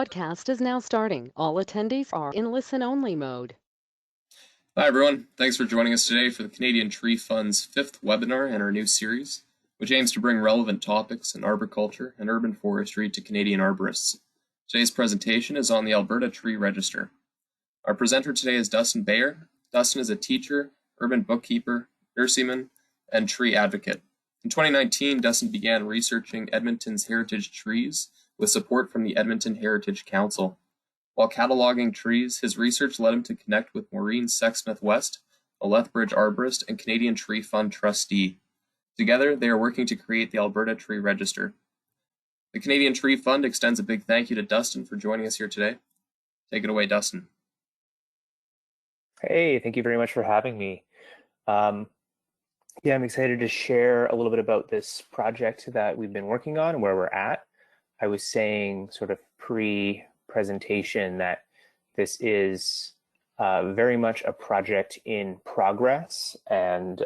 Podcast is now starting. All attendees are in listen-only mode. Hi everyone, thanks for joining us today for the Canadian Tree Fund's 5th webinar in our new series, which aims to bring relevant topics in arboriculture and urban forestry to Canadian arborists. Today's presentation is on the Alberta Tree Register. Our presenter today is Dustin Bajer. Dustin is a teacher, urban bookkeeper, nurseryman, and tree advocate. In 2019, Dustin began researching Edmonton's heritage trees with support from the Edmonton Heritage Council. While cataloging trees, his research led him to connect with Maureen Sexsmith-West, a Lethbridge arborist and Canadian Tree Fund trustee. Together, they are working to create the Alberta Tree Register. The Canadian Tree Fund extends a big thank you to Dustin for joining us here today. Take it away, Dustin. Hey, thank you very much for having me. I'm excited to share a little bit about this project that we've been working on and where we're at. I was saying sort of pre-presentation that this is very much a project in progress, and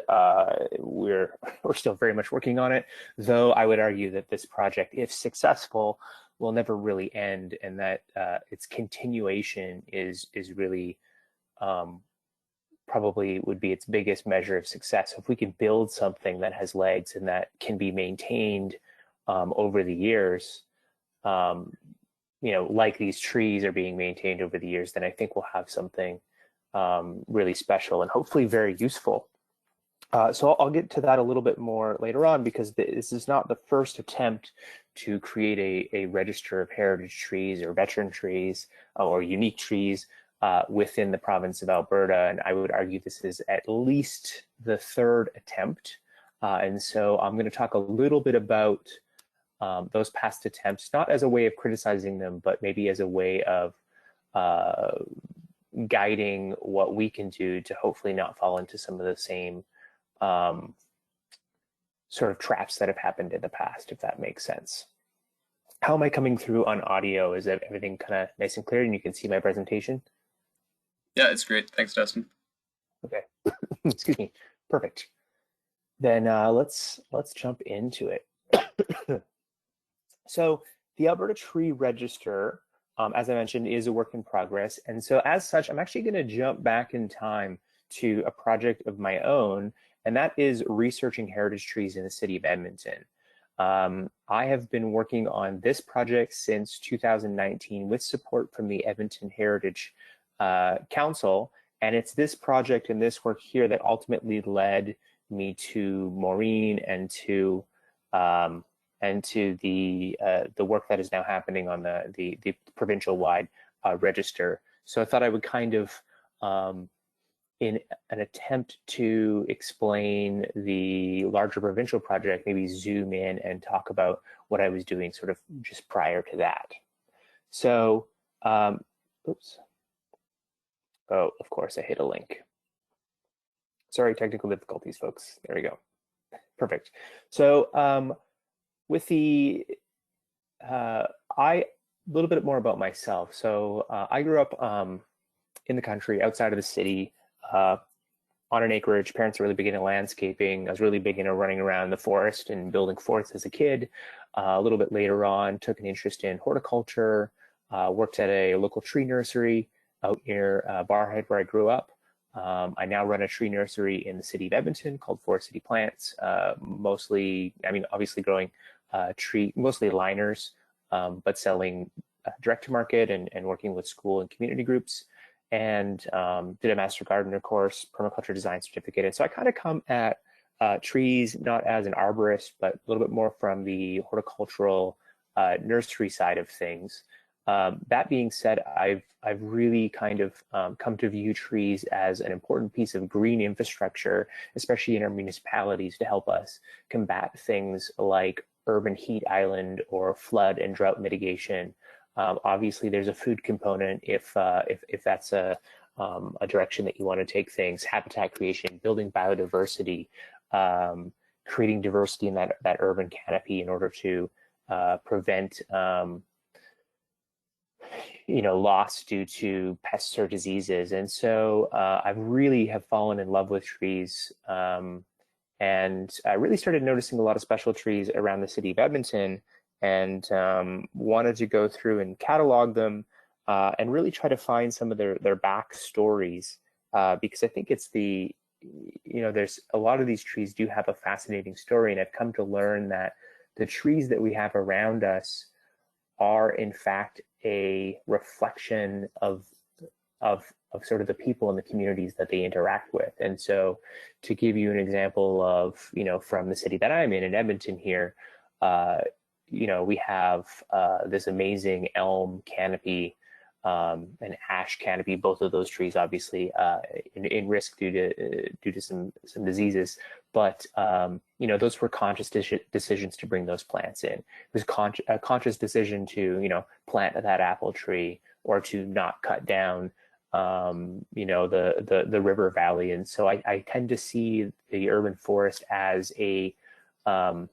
we're still very much working on it, though I would argue that this project, if successful, will never really end, and that its continuation is really probably would be its biggest measure of success. If we can build something that has legs and that can be maintained over the years, like these trees are being maintained over the years, then I think we'll have something really special and hopefully very useful. So I'll get to that a little bit more later on, because this is not the first attempt to create a register of heritage trees or veteran trees or unique trees within the province of Alberta. And I would argue this is at least the third attempt. And so I'm going to talk a little bit about those past attempts, not as a way of criticizing them, but maybe as a way of guiding what we can do to hopefully not fall into some of the same sort of traps that have happened in the past, if that makes sense. How am I coming through on audio? Is everything kind of nice and clear and you can see my presentation? Yeah, it's great. Thanks, Dustin. Okay. Excuse me. Perfect. Then let's jump into it. So the Alberta Tree Register, as I mentioned, is a work in progress. And so as such, I'm actually going to jump back in time to a project of my own, and that is researching heritage trees in the city of Edmonton. I have been working on this project since 2019 with support from the Edmonton Heritage Council, and it's this project and this work here that ultimately led me to Maureen and to the work that is now happening on the provincial-wide register. So I thought I would kind of, in an attempt to explain the larger provincial project, maybe zoom in and talk about what I was doing sort of just prior to that. So, oops. Oh, of course, I hit a link. Sorry, technical difficulties, folks. There we go. Perfect. So with the, a little bit more about myself. So I grew up in the country, outside of the city, on an acreage. Parents are really big into landscaping. I was really big into running around the forest and building forts as a kid. A little bit later on, took an interest in horticulture, worked at a local tree nursery out near Bajer, where I grew up. I now run a tree nursery in the city of Edmonton called Forest City Plants, mostly, obviously growing mostly liners, but selling direct to market and working with school and community groups, and did a Master Gardener course, permaculture design certificate. And so I kind of come at trees not as an arborist, but a little bit more from the horticultural nursery side of things. That being said, I've really kind of come to view trees as an important piece of green infrastructure, especially in our municipalities, to help us combat things like urban heat island or flood and drought mitigation. Obviously, there's a food component if that's a direction that you want to take things. Habitat creation, building biodiversity, creating diversity in that urban canopy in order to prevent loss due to pests or diseases. And so I really have fallen in love with trees, and I really started noticing a lot of special trees around the city of Edmonton and wanted to go through and catalog them and really try to find some of their backstories, because I think it's there's a lot of these trees do have a fascinating story, and I've come to learn that the trees that we have around us are in fact a reflection of sort of the people and the communities that they interact with. And so to give you an example of, from the city that I'm in Edmonton here, we have this amazing elm canopy, and ash canopy, both of those trees obviously in risk due to some diseases, but those were conscious decisions to bring those plants in. It was a conscious decision to plant that apple tree, or to not cut down the river valley. And so I tend to see the urban forest as a kind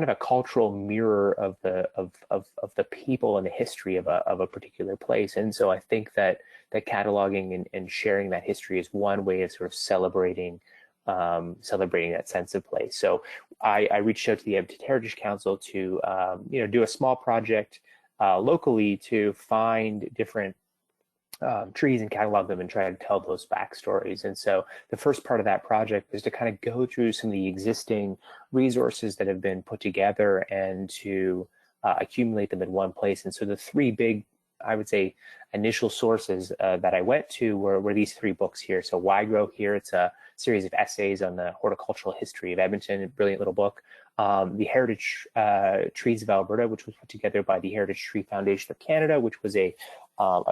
of a cultural mirror of the people and the history of a particular place. And so I think that cataloging and sharing that history is one way of sort of celebrating that sense of place. So I reached out to the Edmonton Heritage Council to do a small project locally to find different trees and catalog them and try to tell those backstories. And so the first part of that project was to kind of go through some of the existing resources that have been put together and to accumulate them in one place. And so the three big, I would say, initial sources that I went to were these three books here. So Why Grow Here, it's a series of essays on the horticultural history of Edmonton, a brilliant little book. The Heritage Trees of Alberta, which was put together by the Heritage Tree Foundation of Canada, which was a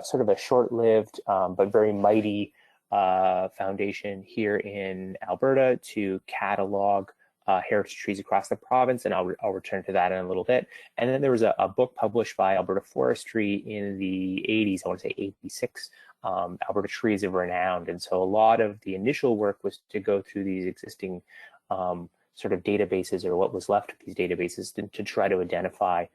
sort of a short-lived but very mighty foundation here in Alberta to catalog heritage trees across the province, and I'll return to that in a little bit. And then there was a book published by Alberta Forestry in the 80s, I want to say 86, Alberta Trees of Renown. And so a lot of the initial work was to go through these existing sort of databases, or what was left of these databases, to try to identify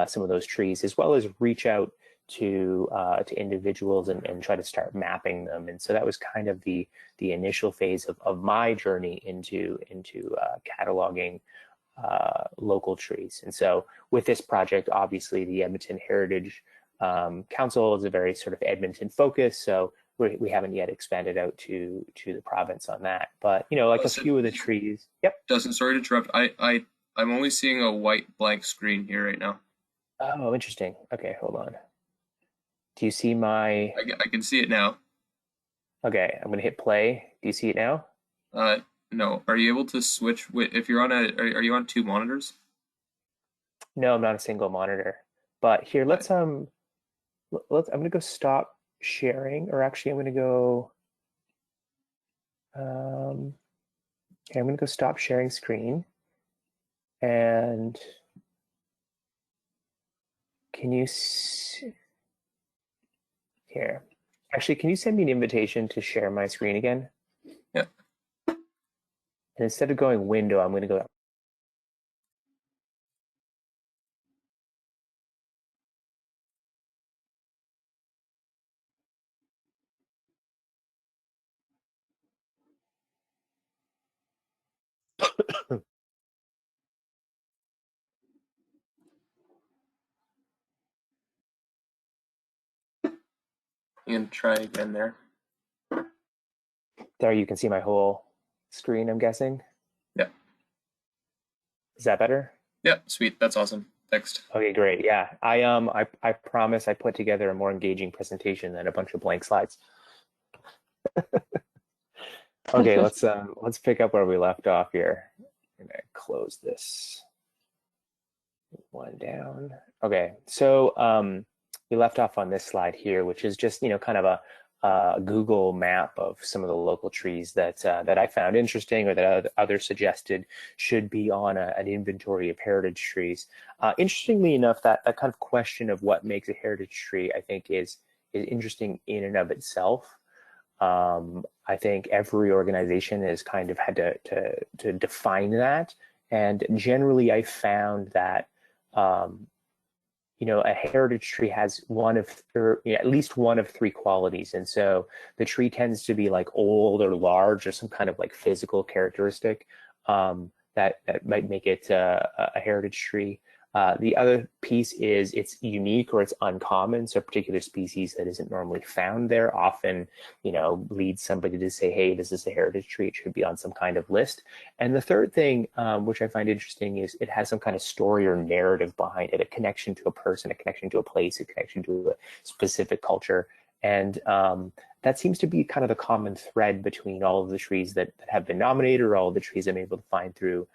some of those trees, as well as reach out to individuals and try to start mapping them. And so that was kind of the initial phase of my journey into cataloging local trees. And so with this project, obviously the Edmonton Heritage Council is a very sort of Edmonton focus, so we haven't yet expanded out to the province on that. But like Dustin, a few of the trees. Yep. Dustin, sorry to interrupt. I'm only seeing a white blank screen here right now. Oh, interesting. Okay, hold on. Do you see my? I can see it now. Okay, I'm gonna hit play. Do you see it now? No. Are you able to switch? If you're on are you on two monitors? No, I'm not a single monitor. But here, I'm gonna go stop sharing, or actually, I'm gonna go. Okay, I'm gonna go stop sharing screen, and can you see? Here, actually, can you send me an invitation to share my screen again? Yeah. And instead of going window, I'm going to go. You can try again there. There, you can see my whole screen, I'm guessing. Yeah. Is that better? Yeah, sweet. That's awesome. Next. Okay, great. Yeah, I promise I put together a more engaging presentation than a bunch of blank slides. Okay, let's pick up where we left off here. I'm gonna close this one down. Okay, so we left off on this slide here, which is just kind of a Google map of some of the local trees that I found interesting, or that others suggested should be on an inventory of heritage trees. Interestingly enough, that kind of question of what makes a heritage tree, I think, is interesting in and of itself. I think every organization has kind of had to define that, and generally I found that a heritage tree has at least one of three qualities. And so the tree tends to be like old or large, or some kind of like physical characteristic that might make it a heritage tree. The other piece is it's unique or it's uncommon. So a particular species that isn't normally found there often, leads somebody to say, hey, this is a heritage tree. It should be on some kind of list. And the third thing, which I find interesting, is it has some kind of story or narrative behind it, a connection to a person, a connection to a place, a connection to a specific culture. And that seems to be kind of the common thread between all of the trees that have been nominated, or all of the trees I'm able to find through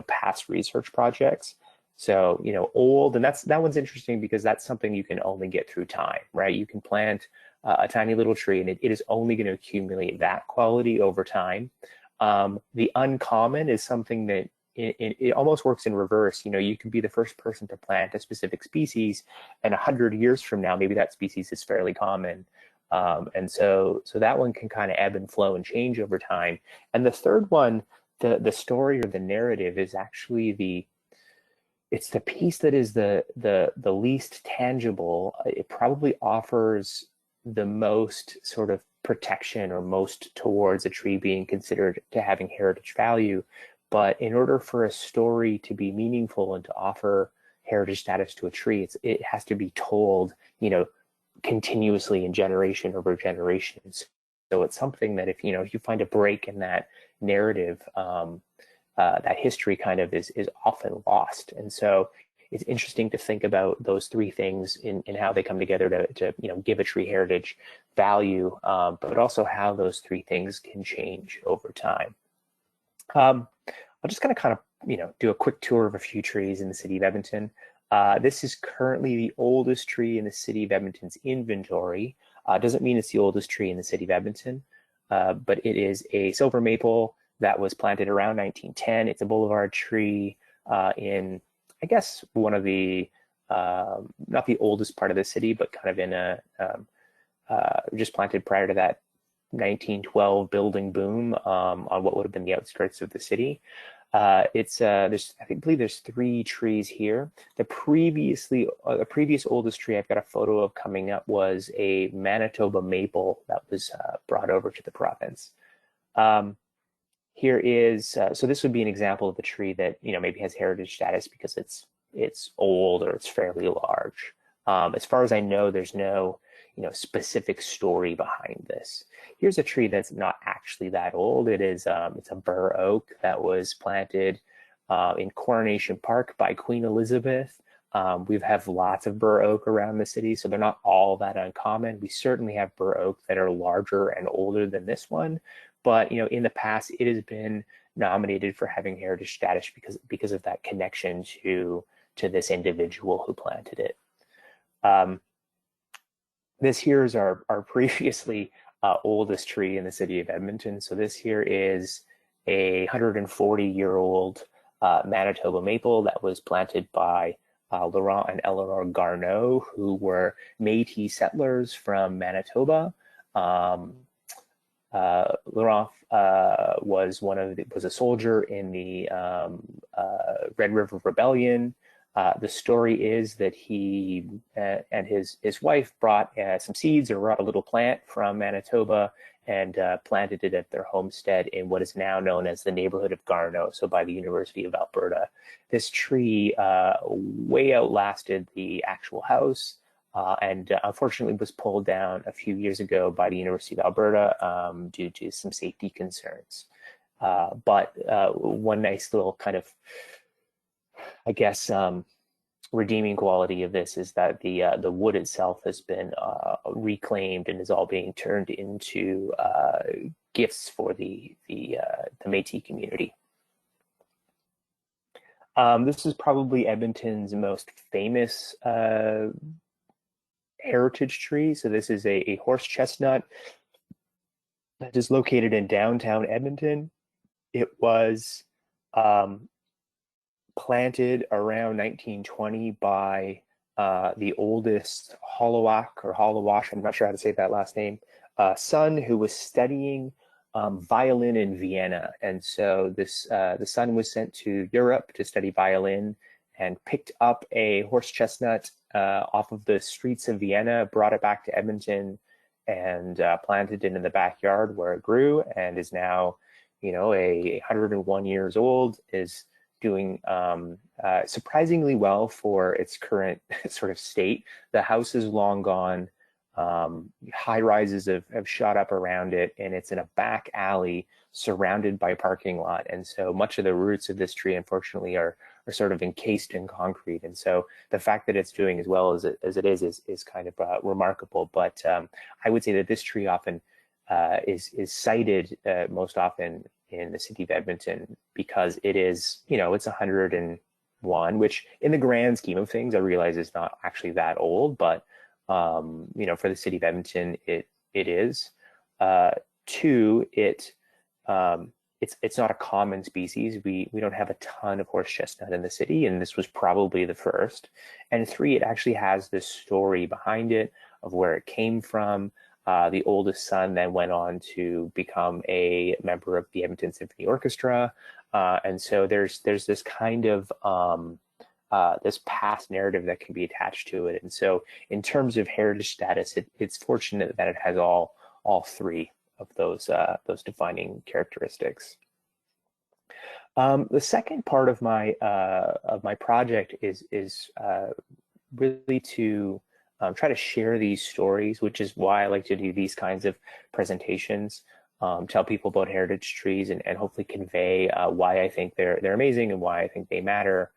past research projects. So old, and that one's interesting because that's something you can only get through time, right? You can plant a tiny little tree and it is only going to accumulate that quality over time. The uncommon is something that it almost works in reverse. You can be the first person to plant a specific species, and 100 years from now, maybe that species is fairly common. And so that one can kind of ebb and flow and change over time. And the third one, the story or the narrative, is actually it's the piece that is the least tangible. It probably offers the most sort of protection, or most towards a tree being considered to having heritage value. But in order for a story to be meaningful and to offer heritage status to a tree, it has to be told, continuously in generation over generations. So it's something that if you find a break in that narrative, that history kind of is often lost. And so it's interesting to think about those three things in how they come together to give a tree heritage value, but also how those three things can change over time. I'm just going to kind of do a quick tour of a few trees in the city of Edmonton. This is currently the oldest tree in the city of Edmonton's inventory. Doesn't mean it's the oldest tree in the city of Edmonton, but it is a silver maple that was planted around 1910. It's a boulevard tree in, I guess, one of the, not the oldest part of the city, but kind of in just planted prior to that 1912 building boom on what would have been the outskirts of the city. I believe there's 3 trees here. The previous oldest tree I've got a photo of coming up was a Manitoba maple that was brought over to the province. Here is so this would be an example of a tree that maybe has heritage status because it's old or it's fairly large. As far as I know, there's no specific story behind this. Here's a tree that's not actually that old. It's a bur oak that was planted in Coronation Park by Queen Elizabeth. We have lots of bur oak around the city, so they're not all that uncommon. We certainly have bur oak that are larger and older than this one, but in the past it has been nominated for having heritage status because of that connection to this individual who planted it. This here is our previously oldest tree in the city of Edmonton. So this here is a 140-year-old Manitoba maple that was planted by Laurent and Eleanor Garneau, who were Métis settlers from Manitoba. Laurent was a soldier in the Red River Rebellion. The story is that he and his wife brought some seeds, or brought a little plant from Manitoba, and planted it at their homestead in what is now known as the neighborhood of Garneau, so by the University of Alberta. This tree way outlasted the actual house, and unfortunately was pulled down a few years ago by the University of Alberta due to some safety concerns. But one nice little kind of, I guess, redeeming quality of this is that the wood itself has been reclaimed and is all being turned into gifts for the Métis community. This is probably Edmonton's most famous heritage tree. So this is a horse chestnut that is located in downtown Edmonton. It was planted around 1920 by the oldest Holowash, I'm not sure how to say that last name, son who was studying violin in Vienna. And so the son was sent to Europe to study violin and picked up a horse chestnut off of the streets of Vienna, brought it back to Edmonton, and planted it in the backyard where it grew, and is now, 101 years old, is doing surprisingly well for its current sort of state. The house is long gone. High rises have shot up around it, and it's in a back alley surrounded by a parking lot. And so much of the roots of this tree, unfortunately, are sort of encased in concrete. And so the fact that it's doing as well as it is kind of remarkable. But I would say that this tree often is cited most often in the city of Edmonton because it is, it's 101, which in the grand scheme of things, I realize is not actually that old, but for the city of Edmonton, it is. Two, it's not a common species. We don't have a ton of horse chestnut in the city, and this was probably the first. And three, it actually has this story behind it of where it came from. The oldest son then went on to become a member of the Edmonton Symphony Orchestra, and so there's this kind of this past narrative that can be attached to it. And so in terms of heritage status, it's fortunate that it has all three of those defining characteristics. The second part of my project is really to try to share these stories, which is why I like to do these kinds of presentations. Tell people about heritage trees and hopefully convey why I think they're amazing and why I think they matter.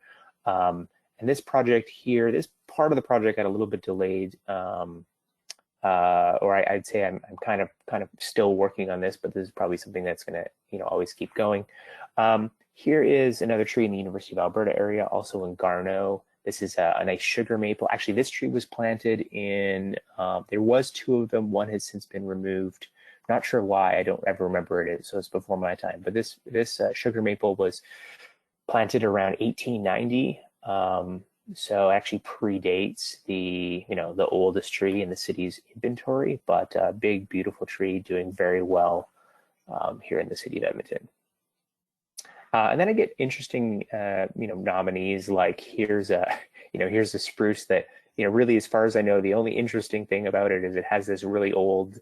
And this project here, this part of the project got a little bit delayed, or I'd say I'm kind of still working on this, but this is probably something that's going to always keep going. Here is another tree in the University of Alberta area, also in Garneau. This is a nice sugar maple. Actually, this tree was planted in, there was two of them. One has since been removed. Not sure why, I don't ever remember it, so it's before my time. But this sugar maple was planted around 1890. So actually predates the oldest tree in the city's inventory, but a big, beautiful tree doing very well here in the city of Edmonton. And then I get interesting, nominees like here's a spruce that, really, as far as I know, the only interesting thing about it is it has this really old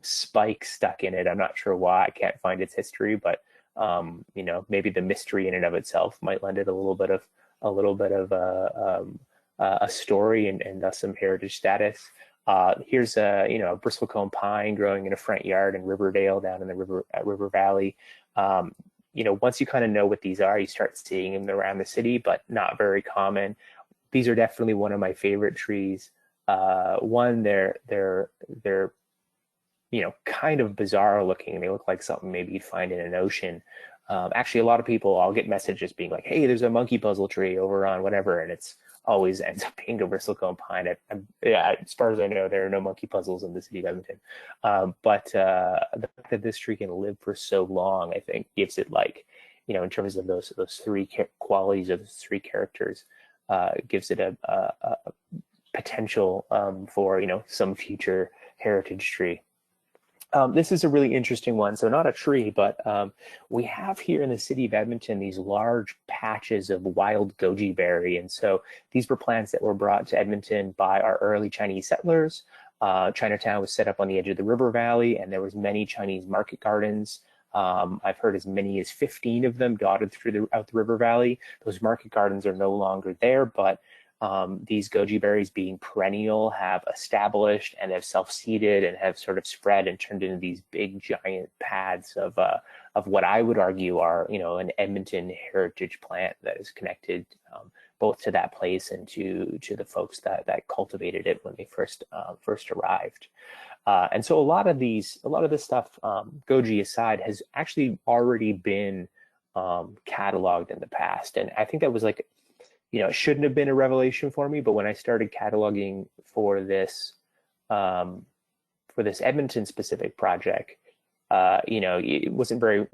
spike stuck in it. I'm not sure why. I can't find its history, but maybe the mystery in and of itself might lend it a little bit of a story and thus some heritage status. Here's a bristlecone pine growing in a front yard in Riverdale down in the River Valley. Once you kind of know what these are, you start seeing them around the city, but not very common. These are definitely one of my favorite trees. One, they're kind of bizarre looking. They look like something maybe you'd find in an ocean. Actually, a lot of people, I'll get messages being like, hey, there's a monkey puzzle tree over on whatever, and it's always ends up being a bristlecone pine. As far as I know, there are no monkey puzzles in the city of Edmonton. But the fact that this tree can live for so long, I think, gives it, in terms of those three qualities of those three characters, gives it a potential for some future heritage tree. This is a really interesting one. So not a tree, but we have here in the city of Edmonton these large patches of wild goji berry. And so these were plants that were brought to Edmonton by our early Chinese settlers. Chinatown was set up on the edge of the river valley, and there was many Chinese market gardens. I've heard as many as 15 of them dotted throughout the river valley. Those market gardens are no longer there, but these goji berries, being perennial, have established and have self-seeded and have sort of spread and turned into these big giant pads of what I would argue are an Edmonton heritage plant that is connected both to that place and to the folks that cultivated it when they first arrived. And so a lot of this stuff, goji aside, has actually already been cataloged in the past, and I think that was it shouldn't have been a revelation for me, but when I started cataloging for this Edmonton specific project, it wasn't very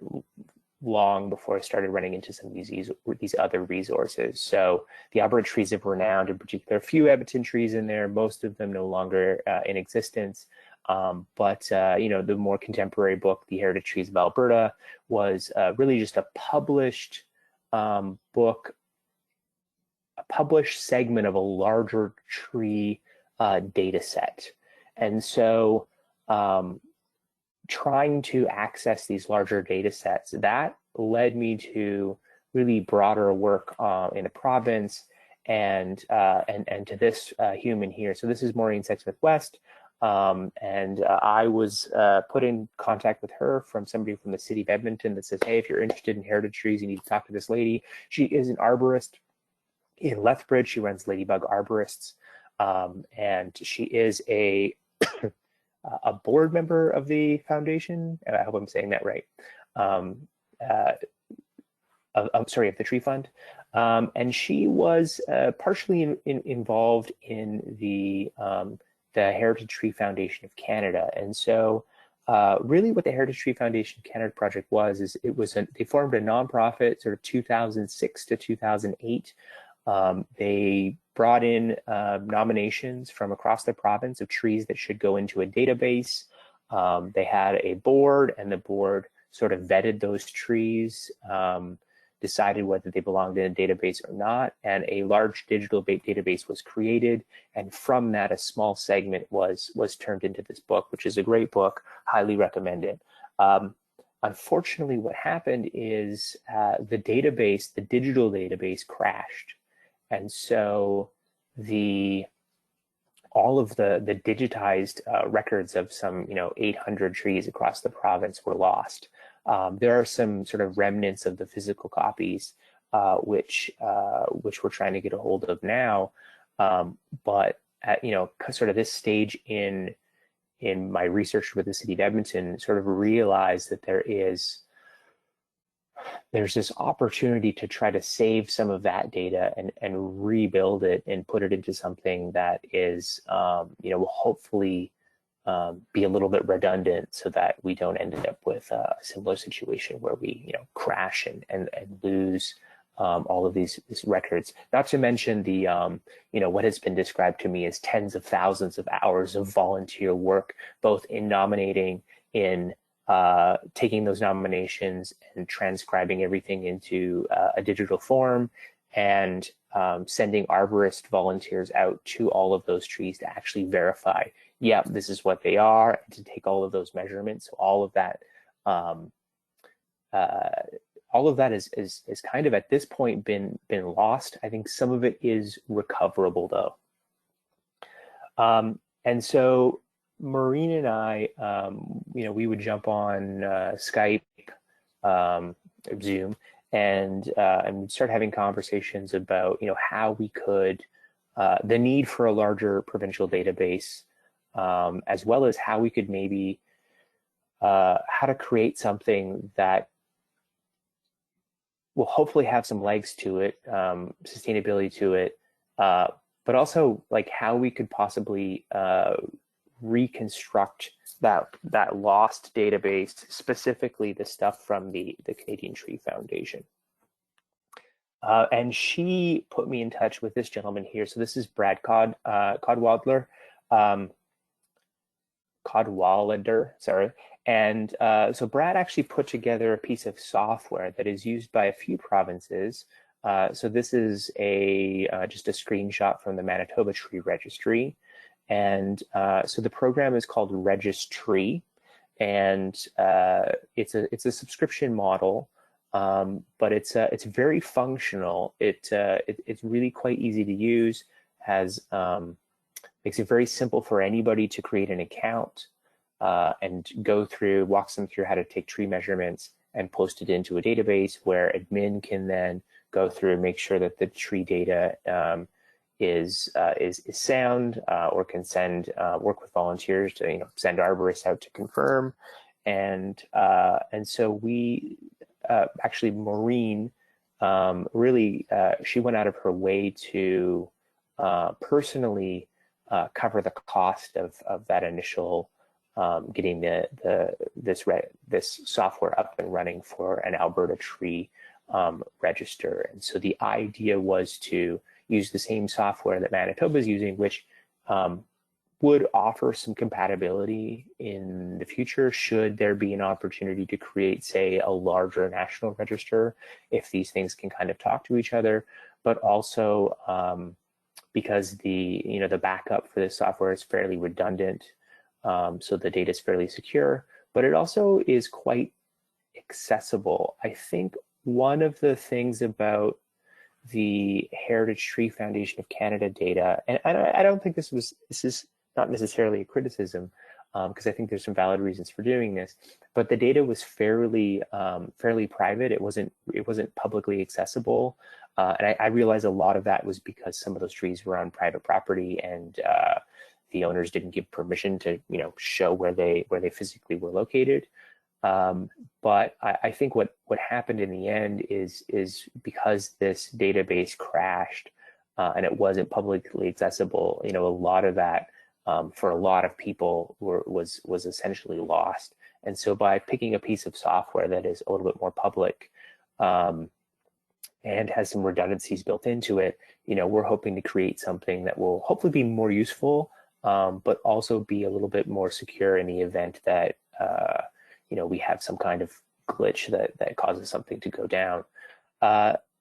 long before I started running into some of these other resources. So the Alberta Trees of Renown, in particular, a few Edmonton trees in there, most of them no longer in existence. But the more contemporary book, The Heritage Trees of Alberta, was really just a published book, a published segment of a larger tree data set. And so trying to access these larger data sets, that led me to really broader work in a province, and to this human here. So this is Maureen Sexsmith-West. I was put in contact with her from somebody from the city of Edmonton that says, hey, if you're interested in heritage trees, you need to talk to this lady. She is an arborist in Lethbridge. She runs Ladybug Arborists, and she is a a board member of the foundation, and I hope I'm saying that right. I'm sorry, of the Tree Fund. And she was partially involved in the Heritage Tree Foundation of Canada. And so really what the Heritage Tree Foundation Canada project was, is they formed a nonprofit sort of 2006 to 2008. They brought in nominations from across the province of trees that should go into a database. They had a board, and the board sort of vetted those trees, decided whether they belonged in a database or not, and a large digital database was created. And from that, a small segment was turned into this book, which is a great book, highly recommended. Unfortunately, what happened is the digital database crashed. And so all of the digitized records of some 800 trees across the province were lost. There are some sort of remnants of the physical copies, which we're trying to get a hold of now. But at sort of this stage in my research with the city of Edmonton, sort of realized that there's this opportunity to try to save some of that data and rebuild it and put it into something that is will hopefully be a little bit redundant, so that we don't end up with a similar situation where we crash and lose all of these records. Not to mention the what has been described to me as tens of thousands of hours of volunteer work, both in nominating, in taking those nominations and transcribing everything into a digital form, and sending arborist volunteers out to all of those trees to actually verify, yeah, this is what they are, and to take all of those measurements. So all of that is kind of at this point been lost. I think some of it is recoverable though. And so Maureen and I, we would jump on Skype, Zoom, and start having conversations about how we could, the need for a larger provincial database, as well as how we could maybe how to create something that will hopefully have some legs to it, sustainability to it, but also like how we could possibly reconstruct that lost database, specifically the stuff from the Canadian Tree Foundation. And she put me in touch with this gentleman here. So this is Brad Cadwallader, sorry. And so Brad actually put together a piece of software that is used by a few provinces. So this is just a screenshot from the Manitoba Tree Registry. And so the program is called Registry, and it's a subscription model, but it's very functional. It's really quite easy to use. Makes it very simple for anybody to create an account and walks them through how to take tree measurements and post it into a database where admin can then go through and make sure that the tree data is sound, or can work with volunteers to send arborists out to confirm, and so we actually Maureen really she went out of her way to personally cover the cost of that initial getting this software up and running for an Alberta tree register. And so the idea was to use the same software that Manitoba is using, which would offer some compatibility in the future should there be an opportunity to create, say, a larger national register, if these things can kind of talk to each other, but also because the backup for this software is fairly redundant, so the data is fairly secure, but it also is quite accessible. I think one of the things about the Heritage Tree Foundation of Canada data, and I don't think this is not necessarily a criticism, because I think there's some valid reasons for doing this, but the data was fairly private. It wasn't publicly accessible, and I realize a lot of that was because some of those trees were on private property, and the owners didn't give permission to show where they physically were located. But I think what happened in the end is because this database crashed and it wasn't publicly accessible, a lot of that for a lot of people was essentially lost. And so by picking a piece of software that is a little bit more public and has some redundancies built into it, we're hoping to create something that will hopefully be more useful, but also be a little bit more secure in the event that we have some kind of glitch that causes something to go down.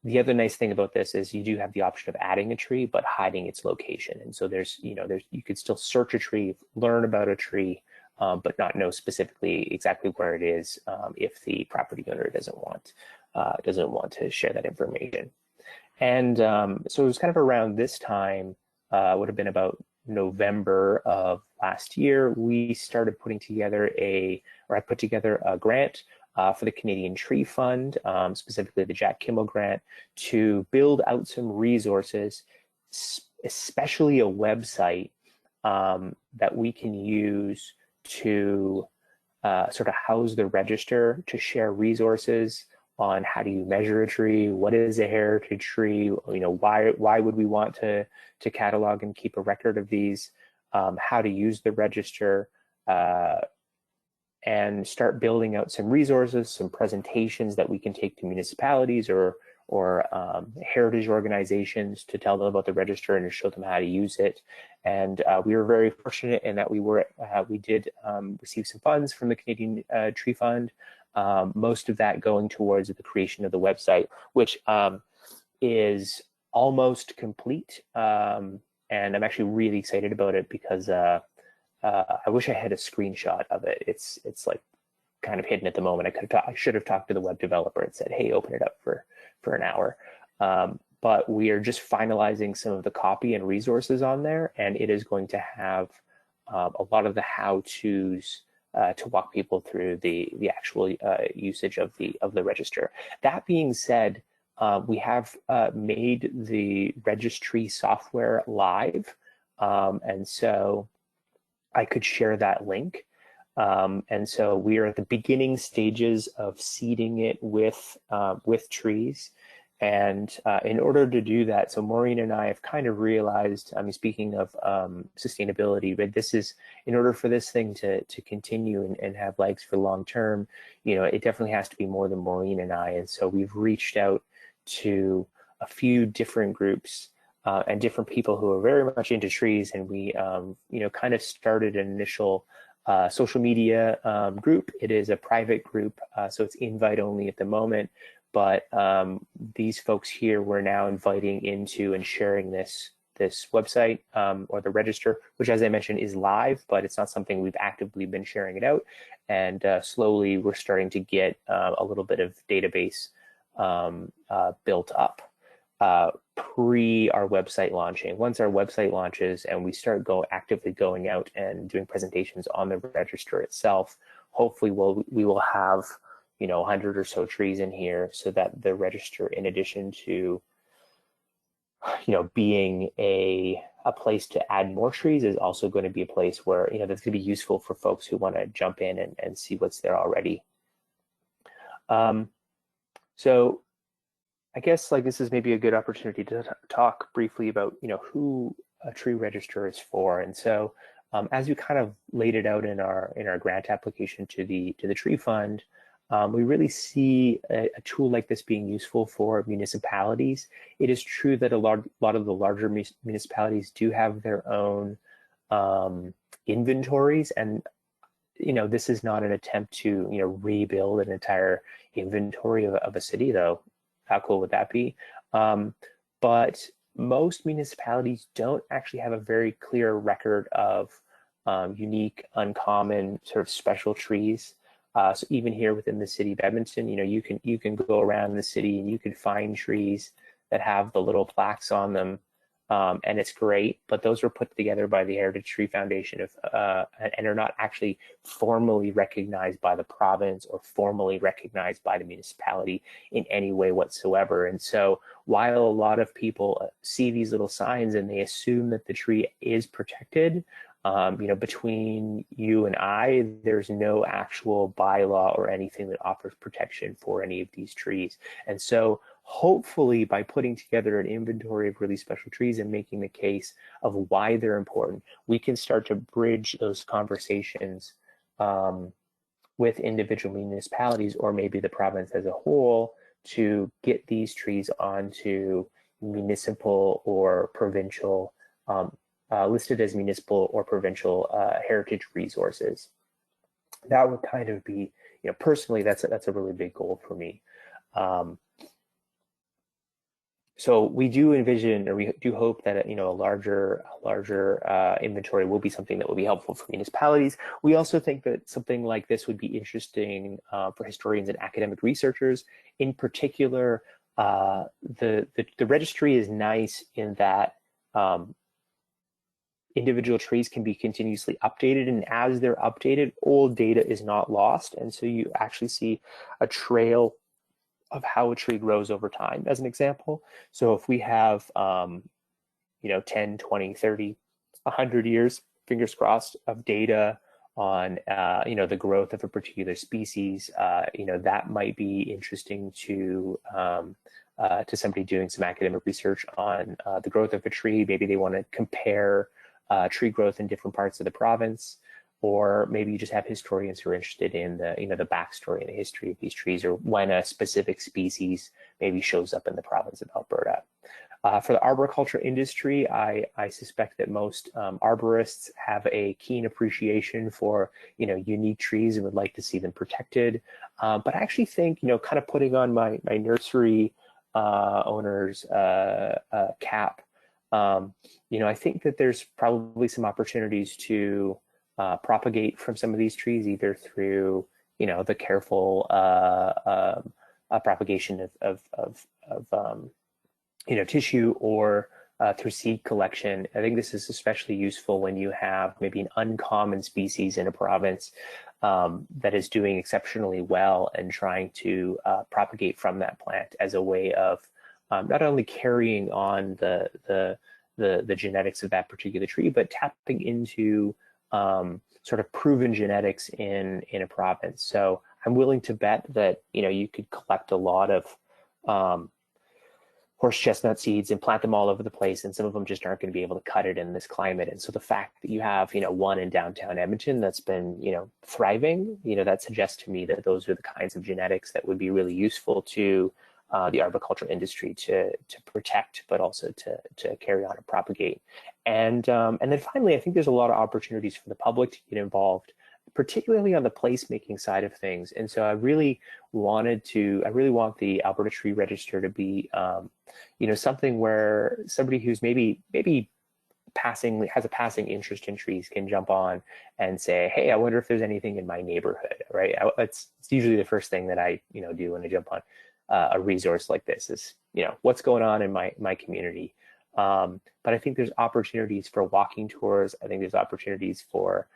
The other nice thing about this is you do have the option of adding a tree, but hiding its location. And so you could still search a tree, learn about a tree, but not know specifically exactly where it is if the property owner doesn't want to share that information. And so it was kind of around this time, would have been about November of last year, we started putting together I put together a grant for the Canadian Tree Fund, specifically the Jack Kimmel grant, to build out some resources, especially a website that we can use to sort of house the register, to share resources on how do you measure a tree, what is a heritage tree, why would we want to catalog and keep a record of these, how to use the register, and start building out some resources, some presentations that we can take to municipalities or heritage organizations to tell them about the register and to show them how to use it. And we were very fortunate in that we did receive some funds from the Canadian Tree Fund, most of that going towards the creation of the website, which is almost complete. And I'm actually really excited about it because I wish I had a screenshot of it. It's like kind of hidden at the moment. I should have talked to the web developer and said, hey, open it up for an hour. But we are just finalizing some of the copy and resources on there, and it is going to have a lot of the how-tos to walk people through the actual usage of the register. That being said, we have made the registry software live, and so I could share that link. And so we are at the beginning stages of seeding it with trees. And in order to do that, so Maureen and I have kind of realized, speaking of sustainability, but this is, in order for this thing to continue and have legs for long term, it definitely has to be more than Maureen and I. And so we've reached out to a few different groups and different people who are very much into trees. And we, kind of started an initial social media group. It is a private group, so it's invite only at the moment. But these folks here we're now inviting into and sharing this website or the register, which, as I mentioned, is live, but it's not something we've actively been sharing it out. And slowly we're starting to get a little bit of database built up pre our website launching. Once our website launches and we start actively going out and doing presentations on the register itself, hopefully we will have 100 or so trees in here, so that the register, in addition to being a place to add more trees, is also going to be a place where that's going to be useful for folks who want to jump in and see what's there already. So I guess this is maybe a good opportunity to talk briefly about who a tree register is for. And so as we kind of laid it out in our grant application to the Tree Fund, we really see a tool like this being useful for municipalities. It is true that a lot of the larger municipalities do have their own inventories, and this is not an attempt to rebuild an entire inventory of a city, though. How cool would that be? But most municipalities don't actually have a very clear record of unique, uncommon, sort of special trees. So even here within the city of Edmonton, you can go around the city and you can find trees that have the little plaques on them, and it's great. But those were put together by the Heritage Tree Foundation and are not actually formally recognized by the province or formally recognized by the municipality in any way whatsoever. And so while a lot of people see these little signs and they assume that the tree is protected, between you and I, there's no actual bylaw or anything that offers protection for any of these trees. And so hopefully by putting together an inventory of really special trees and making the case of why they're important, we can start to bridge those conversations with individual municipalities or maybe the province as a whole to get these trees onto municipal or provincial listed as municipal or provincial heritage resources. That would kind of be, personally, that's a really big goal for me. So we do envision, or we do hope that a larger inventory will be something that will be helpful for municipalities. We also think that something like this would be interesting for historians and academic researchers. In particular, the registry is nice in that individual trees can be continuously updated, and as they're updated, old data is not lost, and so you actually see a trail of how a tree grows over time, as an example. So if we have 10, 20, 30, 100 years, fingers crossed, of data on the growth of a particular species, that might be interesting to somebody doing some academic research on the growth of a tree. Maybe they want to compare tree growth in different parts of the province, or maybe you just have historians who are interested in the backstory and the history of these trees, or when a specific species maybe shows up in the province of Alberta. For the arboriculture industry, I suspect that most arborists have a keen appreciation for unique trees and would like to see them protected. But I actually think kind of putting on my nursery owner's cap. I think that there's probably some opportunities to propagate from some of these trees, either through the careful propagation of tissue, or through seed collection. I think this is especially useful when you have maybe an uncommon species in a province that is doing exceptionally well, and trying to propagate from that plant as a way of not only carrying on the genetics of that particular tree, but tapping into sort of proven genetics in a province. So I'm willing to bet that you could collect a lot of horse chestnut seeds and plant them all over the place, and some of them just aren't going to be able to cut it in this climate. And so the fact that you have one in downtown Edmonton that's been thriving, that suggests to me that those are the kinds of genetics that would be really useful to the arboriculture industry to protect, but also to carry on and propagate. And then finally, I think there's a lot of opportunities for the public to get involved, particularly on the placemaking side of things. And so I really want the Alberta Tree Register to be, something where somebody who's maybe has a passing interest in trees can jump on and say, hey, I wonder if there's anything in my neighborhood, right? It's usually the first thing that I do when I jump on a resource like this is, what's going on in my community. But I think there's opportunities for walking tours. I think there's opportunities for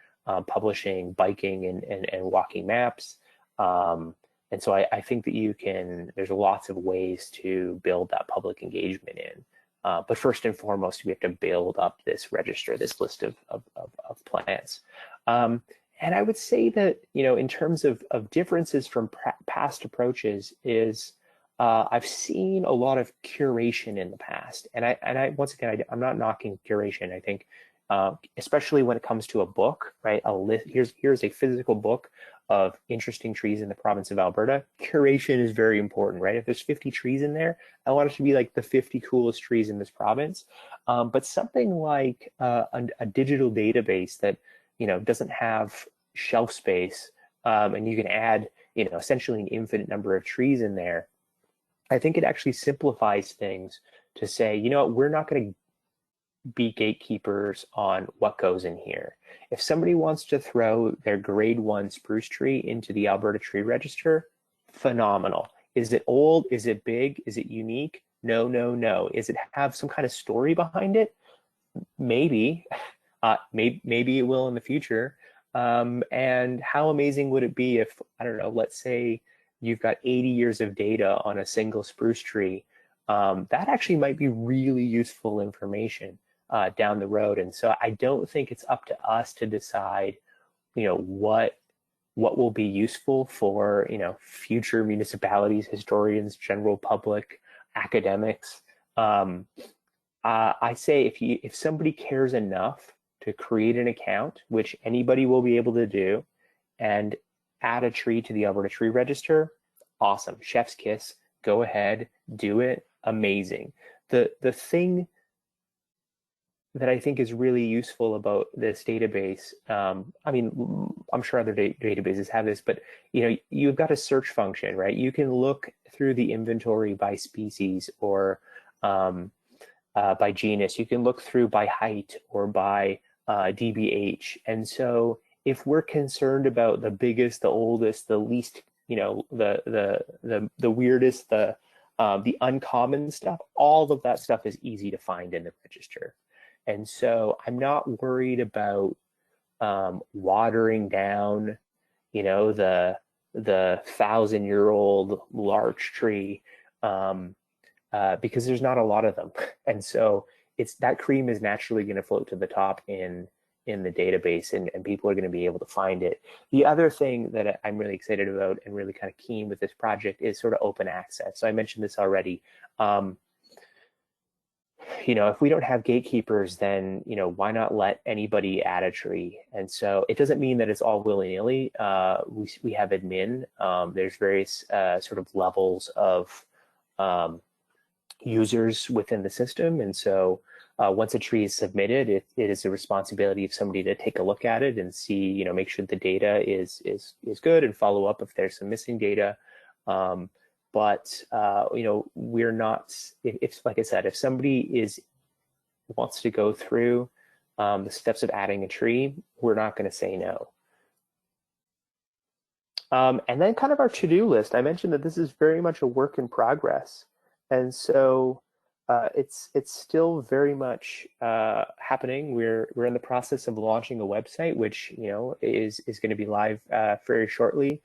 publishing biking and walking maps. And so I think that there's lots of ways to build that public engagement in. But first and foremost, we have to build up this register, this list of plants. And I would say that, in terms of differences from past approaches is, I've seen a lot of curation in the past. And I once again, I'm not knocking curation. I think, especially when it comes to a book, right? Here's a physical book of interesting trees in the province of Alberta. Curation is very important, right? If there's 50 trees in there, I want it to be like the 50 coolest trees in this province. But something like a digital database that, doesn't have shelf space, and you can add, essentially an infinite number of trees in there. I think it actually simplifies things to say, we're not going to be gatekeepers on what goes in here. If somebody wants to throw their grade 1 spruce tree into the Alberta Tree Register, phenomenal. Is it old? Is it big? Is it unique? No, no, no. Is it have some kind of story behind it? Maybe. Maybe it will in the future. And how amazing would it be if, I don't know, let's say you've got 80 years of data on a single spruce tree. That actually might be really useful information down the road. And so I don't think it's up to us to decide, what will be useful for, future municipalities, historians, general public, academics. I say if somebody cares enough to create an account, which anybody will be able to do, and add a tree to the Alberta Tree Register, awesome, chef's kiss, go ahead, do it, amazing. The thing that I think is really useful about this database, I mean, I'm sure other databases have this, but you've got a search function, right? You can look through the inventory by species or by genus. You can look through by height or by DBH. And so if we're concerned about the biggest, the oldest, the least, the weirdest, the uncommon stuff, all of that stuff is easy to find in the register. And so I'm not worried about watering down, the 1,000-year-old larch tree because there's not a lot of them. And so that cream is naturally going to float to the top in the database, and people are going to be able to find it. The other thing that I'm really excited about and really kind of keen with this project is sort of open access. So I mentioned this already. If we don't have gatekeepers, then, why not let anybody add a tree? And so it doesn't mean that it's all willy-nilly. We have admin. There's various sort of levels of users within the system. And so once a tree is submitted, it is the responsibility of somebody to take a look at it and see, make sure the data is good and follow up if there's some missing data. But we're not, if like I said, if somebody wants to go through the steps of adding a tree, we're not going to say no. And then kind of our to-do list. I mentioned that this is very much a work in progress. And so it's still very much happening. We're in the process of launching a website, which is going to be live very shortly.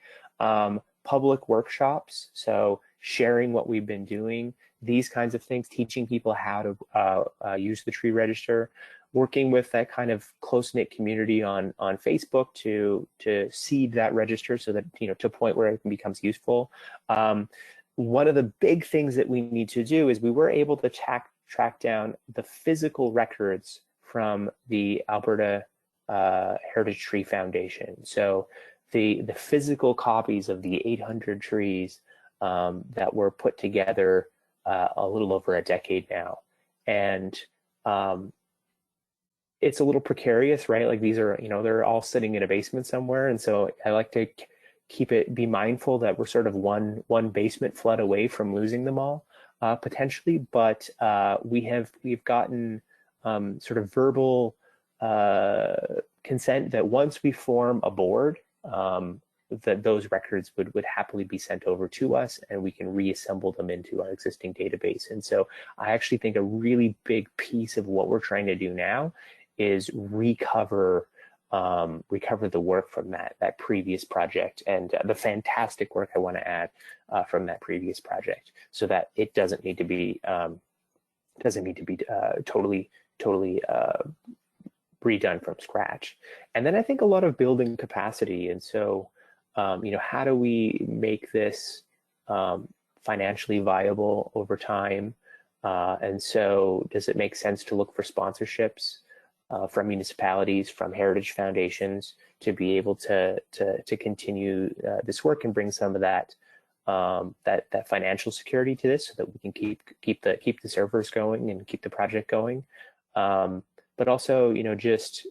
Public workshops, so sharing what we've been doing, these kinds of things, teaching people how to use the tree register, working with that kind of close-knit community on Facebook to seed that register so that to a point where it becomes useful. One of the big things that we need to do is we were able to track down the physical records from the Alberta Heritage Tree Foundation. So the physical copies of the 800 trees that were put together a little over a decade now. And it's a little precarious, right? Like these are, they're all sitting in a basement somewhere. And so I like to be mindful that we're sort of one basement flood away from losing them all potentially. But we've gotten sort of verbal consent that once we form a board, that those records would happily be sent over to us and we can reassemble them into our existing database. And so I actually think a really big piece of what we're trying to do now is recover the work from that previous project and the fantastic work I want to add from that previous project, so that it doesn't need to be totally redone from scratch. And then I think a lot of building capacity. And so, how do we make this financially viable over time? And so does it make sense to look for sponsorships from municipalities, from heritage foundations, to be able to continue this work and bring some of that that financial security to this, so that we can keep the servers going and keep the project going, but also just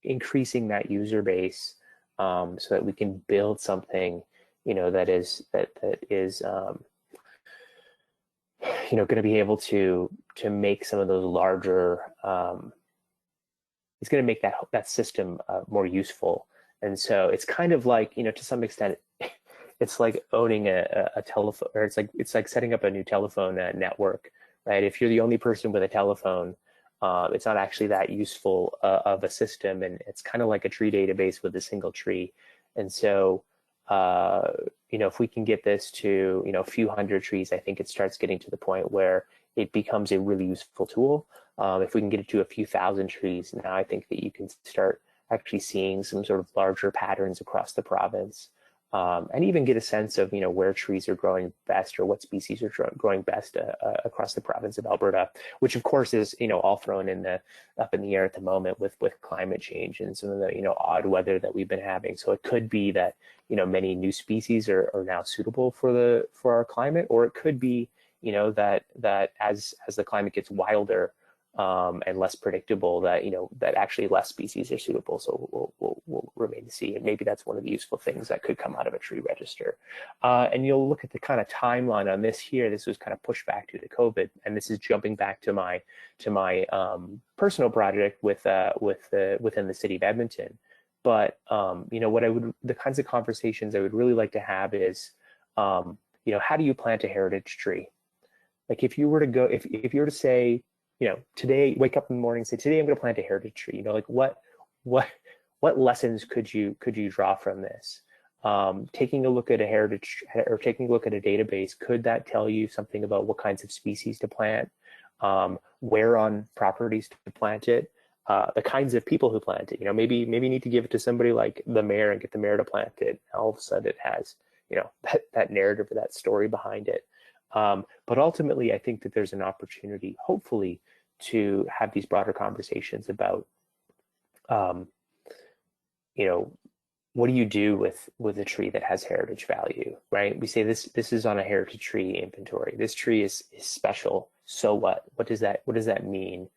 increasing that user base so that we can build something that is going to be able to make some of those larger, it's going to make that system more useful. And so it's kind of like, to some extent, it's like owning a telephone, or it's like setting up a new telephone network, right? If you're the only person with a telephone, it's not actually that useful of a system, and it's kind of like a tree database with a single tree. And so, if we can get this to, a few hundred trees, I think it starts getting to the point where it becomes a really useful tool. If we can get it to a few thousand trees, now I think that you can start actually seeing some sort of larger patterns across the province, and even get a sense of, where trees are growing best, or what species are growing best across the province of Alberta, which of course is, all thrown up in the air at the moment with climate change and some of the, odd weather that we've been having. So it could be that, many new species are now suitable for our climate, or it could be, that as the climate gets wilder, and less predictable, that that actually less species are suitable. So we'll remain to see, and maybe that's one of the useful things that could come out of a tree register. And you'll look at the kind of timeline on this here. This was kind of pushed back due to COVID, and this is jumping back to my personal project within the city of Edmonton. But the kinds of conversations I would really like to have is, how do you plant a heritage tree? Like if you were to say, today, wake up in the morning and say, today I'm going to plant a heritage tree. Like what lessons could you draw from this? Taking a look at a heritage, or taking a look at a database, could that tell you something about what kinds of species to plant, where on properties to plant it, the kinds of people who plant it? Maybe you need to give it to somebody like the mayor and get the mayor to plant it. All of a sudden it has, that narrative or that story behind it. But ultimately, I think that there's an opportunity, hopefully, to have these broader conversations about, what do you do with a tree that has heritage value, right? We say this is on a heritage tree inventory. This tree is special. So what? What does that mean?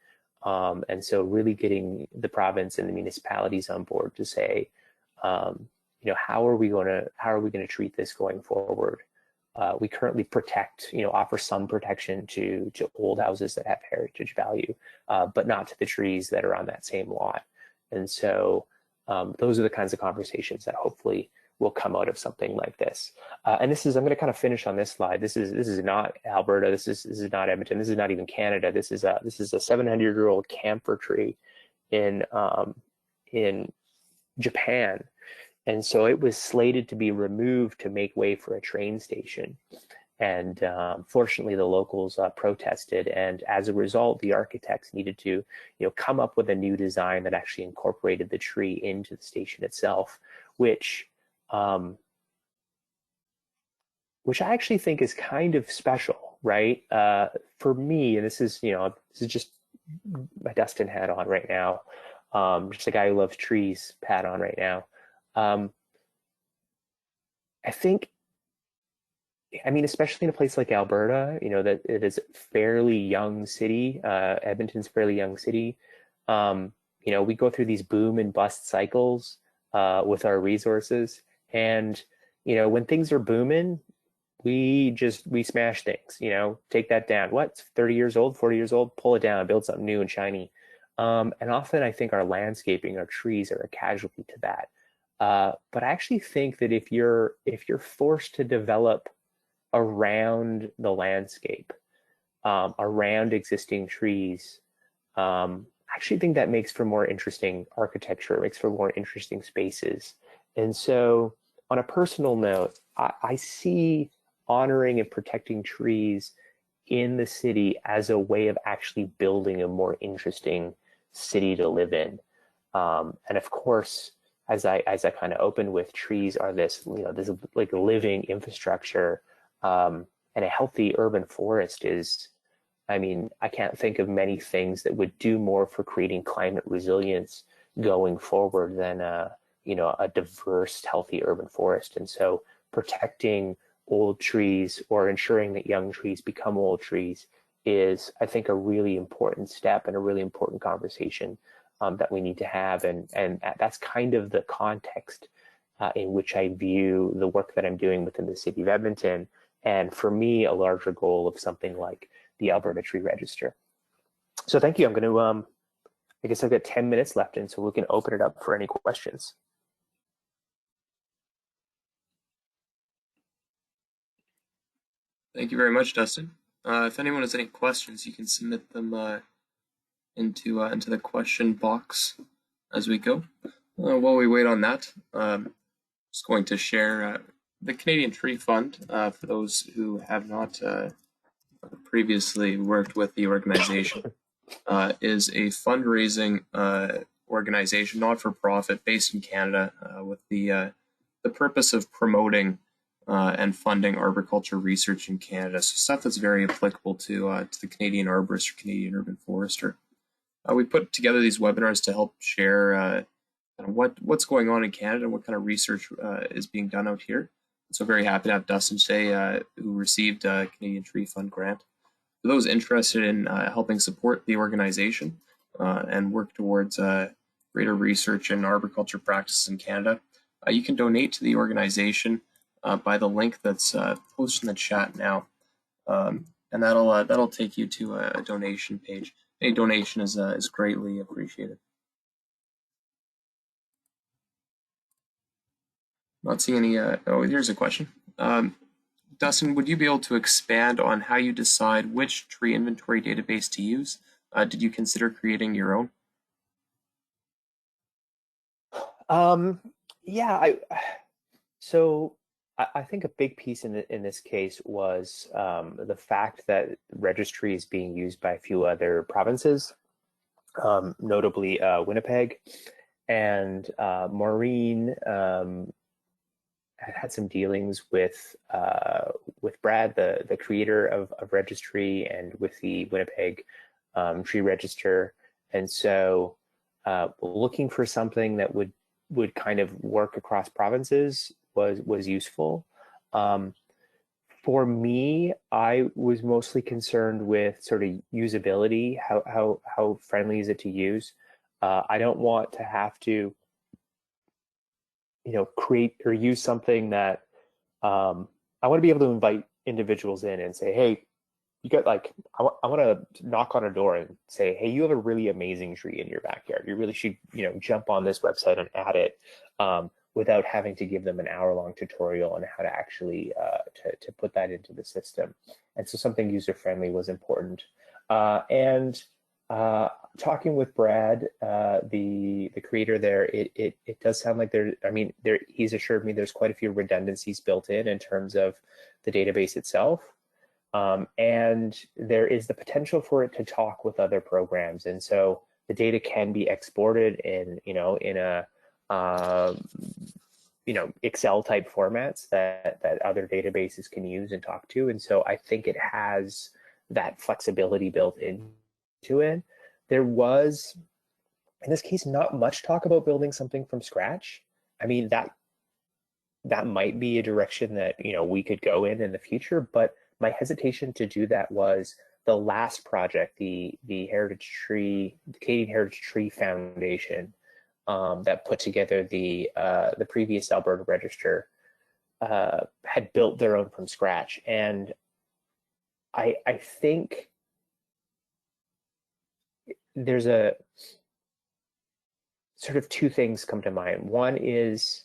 And so really getting the province and the municipalities on board to say, how are we going to treat this going forward? We currently protect, offer some protection to old houses that have heritage value, but not to the trees that are on that same lot. And so those are the kinds of conversations that hopefully will come out of something like this. And I'm going to kind of finish on this slide. This is not Alberta. This is not Edmonton. This is not even Canada. This is a 700-year-old camphor tree in Japan. And so it was slated to be removed to make way for a train station. And fortunately, the locals protested. And as a result, the architects needed to come up with a new design that actually incorporated the tree into the station itself, which I actually think is kind of special, right? For me, and this is just my Dustin hat on right now, just a guy who loves trees hat on right now. I think, especially in a place like Alberta, that it is a fairly young city. Edmonton's a fairly young city. We go through these boom and bust cycles with our resources. And, when things are booming, we smash things, take that down. What, 30 years old, 40 years old, pull it down, build something new and shiny. And often I think our landscaping, our trees are a casualty to that. But I actually think that if you're forced to develop around the landscape, around existing trees, I actually think that makes for more interesting architecture. It makes for more interesting spaces. And so on a personal note, I see honoring and protecting trees in the city as a way of actually building a more interesting city to live in. And of course, as I kind of opened with, trees are this like living infrastructure, and a healthy urban forest is, I can't think of many things that would do more for creating climate resilience going forward than a diverse, healthy urban forest. And so protecting old trees or ensuring that young trees become old trees is, I think, a really important step and a really important conversation that we need to have. And that's kind of the context in which I view the work that I'm doing within the city of Edmonton. And for me, a larger goal of something like the Alberta Tree Register. So thank you. I'm going to, I guess I've got 10 minutes left, and so we can open it up for any questions. Thank you very much, Dustin. If anyone has any questions, you can submit them into the question box as we go. While we wait on that, just going to share the Canadian Tree Fund for those who have not previously worked with the organization. Is a fundraising organization, not-for-profit, based in Canada, with the purpose of promoting and funding arboriculture research in Canada. So stuff that's very applicable to the Canadian arborist or Canadian urban forester. We put together these webinars to help share what's going on in Canada and what kind of research is being done out here. So very happy to have Dustin today, who received a Canadian Tree Fund grant. For those interested in helping support the organization and work towards greater research in arboriculture practices in Canada, you can donate to the organization by the link that's posted in the chat now, and that'll take you to a donation page. Any donation is greatly appreciated. Not seeing any. Oh, here's a question. Dustin, would you be able to expand on how you decide which tree inventory database to use? Did you consider creating your own? Yeah, so I think a big piece in this case was the fact that the registry is being used by a few other provinces, notably Winnipeg, and Maureen had some dealings with Brad, the creator of registry, and with the Winnipeg Tree Register, and so looking for something that would kind of work across provinces was useful. For me, I was mostly concerned with sort of usability. How friendly is it to use? I don't want to have to, create or use something that I want to be able to invite individuals in and say, hey, you got I want to knock on a door and say, hey, you have a really amazing tree in your backyard. You really should, jump on this website and add it, without having to give them an hour-long tutorial on how to actually to put that into the system. And so something user-friendly was important. And talking with Brad, the creator there, it does sound like he's assured me there's quite a few redundancies built in terms of the database itself. And there is the potential for it to talk with other programs. And so the data can be exported in a Excel type formats that other databases can use and talk to. And so I think it has that flexibility built into it. There was, in this case, not much talk about building something from scratch. I mean, that might be a direction that we could go in the future, but my hesitation to do that was the last project, the Heritage Tree, the Canadian Heritage Tree Foundation, that put together the previous Alberta Register, had built their own from scratch, and I think there's a sort of two things come to mind. One is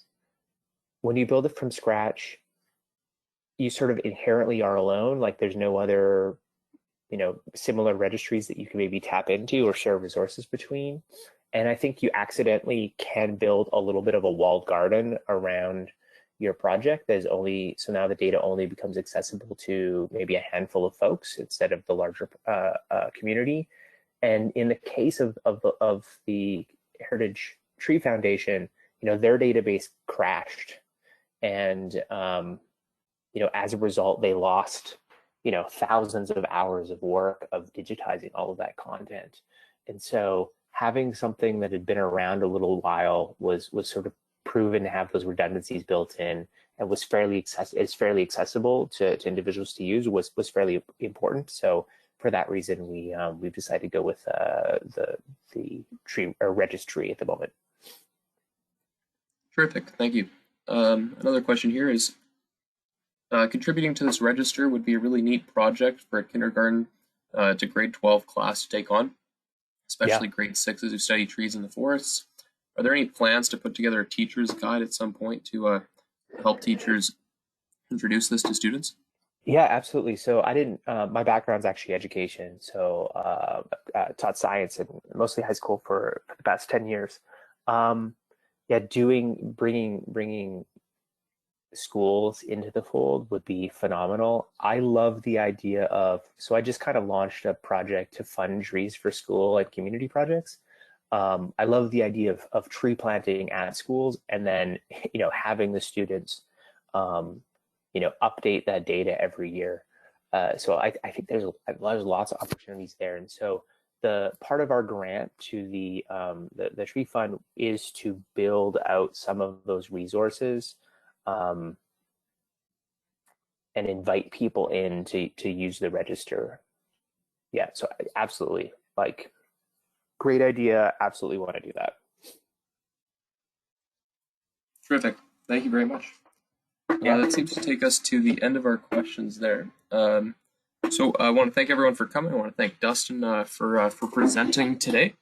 when you build it from scratch, you sort of inherently are alone. Like there's no other, similar registries that you can maybe tap into or share resources between. And I think you accidentally can build a little bit of a walled garden around your project. So now the data only becomes accessible to maybe a handful of folks instead of the larger community. And in the case of the Heritage Tree Foundation, their database crashed, and as a result, they lost thousands of hours of work of digitizing all of that content. And so having something that had been around a little while was sort of proven to have those redundancies built in and was fairly accessible to individuals to use was fairly important. So for that reason, we've decided to go with the tree or registry at the moment. Terrific, thank you. Another question here is, contributing to this register would be a really neat project for a kindergarten to grade 12 class to take on. especially grade sixes who study trees in the forests. Are there any plans to put together a teacher's guide at some point to help teachers introduce this to students? Yeah, absolutely. So I didn't, my background's actually education. So taught science and mostly high school for the past 10 years. Yeah, bringing schools into the fold would be phenomenal. I love the idea of, so I just kind of launched a project to fund trees for school and community projects. I love the idea of tree planting at schools and then, having the students, update that data every year. So I think there's lots of opportunities there. And so the part of our grant to the tree fund is to build out some of those resources, and invite people in to use the register. Yeah, so absolutely, like, great idea. Absolutely want to do that. Terrific. Thank you very much. That seems to take us to the end of our questions there. So I want to thank everyone for coming. I want to thank Dustin for presenting today.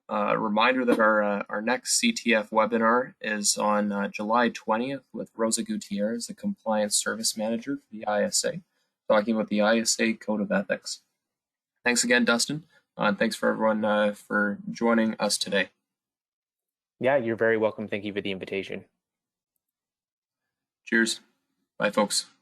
Reminder that our next CTF webinar is on July 20th with Rosa Gutierrez, the Compliance Service Manager for the ISA, talking about the ISA Code of Ethics. Thanks again, Dustin, and thanks for everyone for joining us today. Yeah, you're very welcome. Thank you for the invitation. Cheers. Bye, folks.